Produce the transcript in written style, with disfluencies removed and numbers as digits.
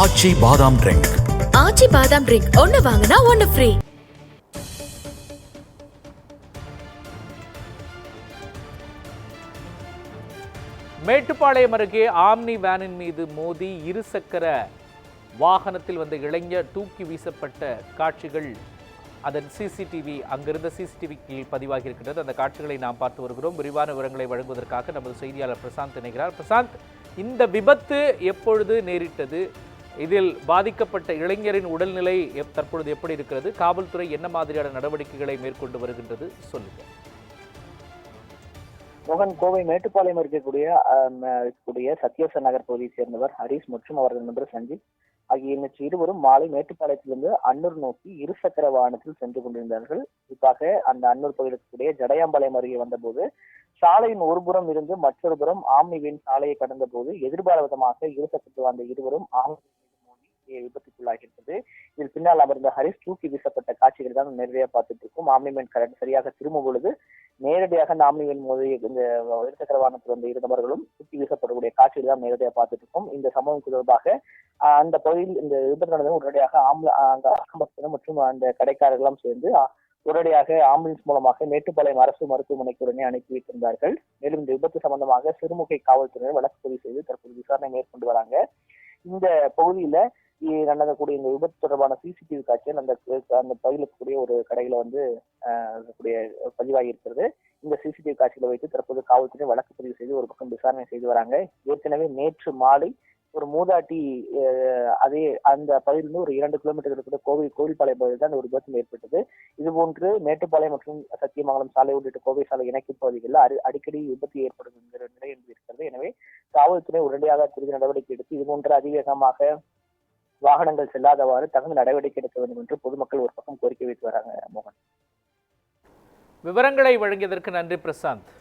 ஆச்சி பாதாம் ட்ரிங்க். ஆச்சி பாதாம் ட்ரிங்க் ஒன்னு வாங்கினா ஒன்னு ஃப்ரீ. மேட்டுப்பாளையம் அருகே ஆம்னி வேனின் மீது மோதி இருசக்கர வாகனத்தில் வந்த இளைஞர் தூக்கி வீசப்பட்ட காட்சிகள் அதன் சிசிடிவி அங்கிருந்த சிசிடிவியில் பதிவாகி இருக்கின்றது. அந்த காட்சிகளை நாம் பார்த்து வருகிறோம். விரிவான விவரங்களை வழங்குவதற்காக நமது செய்தியாளர் பிரசாந்த் இணைகிறார். பிரசாந்த், இந்த விபத்து எப்பொழுது நேரிட்டது? இதில் பாதிக்கப்பட்ட இளைஞரின் உடல்நிலை தற்பொழுது எப்படி இருக்கிறது? காவல்துறை என்ன மாதிரியான நடவடிக்கைகளை மேற்கொண்டு வருகின்றது? சொல்லுங்க. மோகன், கோவை மேட்டுப்பாளையம் இருக்கக்கூடிய சத்யோச நகர் பகுதியைச் சேர்ந்தவர் ஹரிஸ் மற்றும் அவரது நண்பர் சஞ்சீவ் ஆகிய இருவரும் மாலை மேட்டுப்பாளையத்திலிருந்து அன்னூர் நோக்கி இருசக்கர வாகனத்தில் சென்று கொண்டிருந்தார்கள். குறிப்பாக அந்த அன்னூர் பகுதியில் இருக்கக்கூடிய ஜடையாம்பாளையம் அருகே வந்தபோது சாலையின் ஒரு புறம் இருந்து மற்றொரு புறம் ஆம்னிவின் சாலையை கடந்த போது எதிர்பாராத விதமாக இருசக்கரத்தில் வந்த இருவரும் விபத்துக்குள்ளாகின்றது. இதில் பின்னால் அமர்ந்த ஹரிஸ் தூக்கி வீசப்பட்ட காட்சிகள் தான் நேரடியாக பார்த்துட்டு இருக்கும். ஆம்னிமேன் சரியாக திரும்பும் பொழுது நேரடியாக அந்த ஆம்னிமேன் மோதிய இந்த இருசக்கர வாகனத்தில் வந்த இரு நபர்களும் தூக்கி வீசப்படக்கூடிய காட்சிகள் தான் நேரடியாக பார்த்துட்டு இருக்கும். இந்த சம்பவம் தொடர்பாக அந்த பகுதியில் இந்த விபத்து நடந்தது உடனடியாக அக்கம்பக்தர் மற்றும் அந்த கடைக்காரர்களும் சேர்ந்து உடனடியாக ஆம்புலன்ஸ் மூலமாக மேட்டுப்பாளையம் அரசு மருத்துவமனைக்கு உடனே அனுப்பி வைத்திருந்தார்கள். மேலும் இந்த விபத்து சம்பந்தமாக சிறுமுகை காவல்துறையினர் வழக்கு பதிவு செய்து தற்போது விசாரணை மேற்கொண்டு வராங்க. இந்த பகுதியில நடக்கக்கூடிய இந்த விபத்து தொடர்பான சிசிடிவி காட்சிகள் அந்த பகுதியில் இருக்கக்கூடிய ஒரு கடையில பதிவாகி இருக்கிறது. இந்த சிசிடிவி காட்சிகளை வைத்து தற்போது காவல்துறை வழக்கு பதிவு செய்து ஒரு பக்கம் விசாரணை செய்து வராங்க. ஏற்கனவே நேற்று மாலை ஒரு மூதாட்டி அதே அந்த பகுதியிலிருந்து ஒரு 2 கிலோமீட்டர் இருக்கிற கோவில்பாளையம் பகுதியில் தான் ஒரு விபத்து ஏற்பட்டது. இதுபோன்று மேட்டுப்பாளையம் மற்றும் சத்தியமங்கலம் சாலை உள்ளிட்ட கோவை சாலை இணைக்கும் பகுதிகளில் அடிக்கடி விபத்து ஏற்படும் என்கிற நிலை இருக்கிறது. எனவே காவல்துறை உடனடியாக துரித நடவடிக்கை எடுத்து இதுபோன்ற அதிவேகமாக வாகனங்கள் செல்லாதவாறு தகுந்த நடவடிக்கை எடுக்க வேண்டும் என்று பொதுமக்கள் ஒரு பக்கம் கோரிக்கை வைத்து வராங்க. மோகன், விவரங்களை வழங்கியதற்கு நன்றி பிரசாந்த்.